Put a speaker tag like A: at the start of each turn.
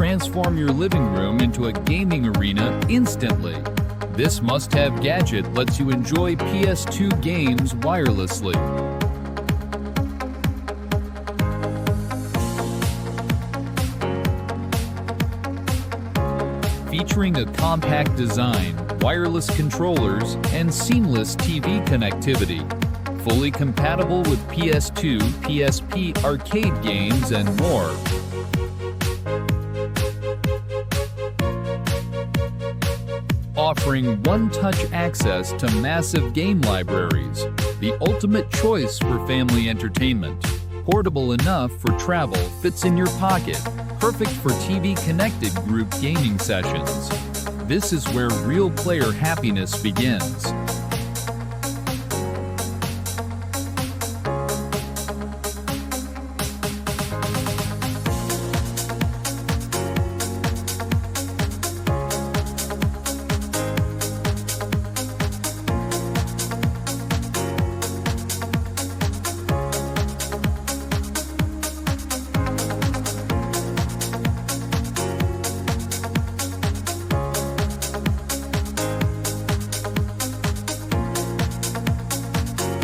A: transform your living room into a gaming arena instantly. This must-have gadget lets you enjoy PS2 games wirelessly. Featuring a compact design, wireless controllers, and seamless TV connectivity. Fully compatible with PS2, PSP arcade games, and more. Offering one-touch access to massive game libraries, the ultimate choice for family entertainment. Portable enough for travel, fits in your pocket, perfect for TV-connected group gaming sessions. This is where real player happiness begins.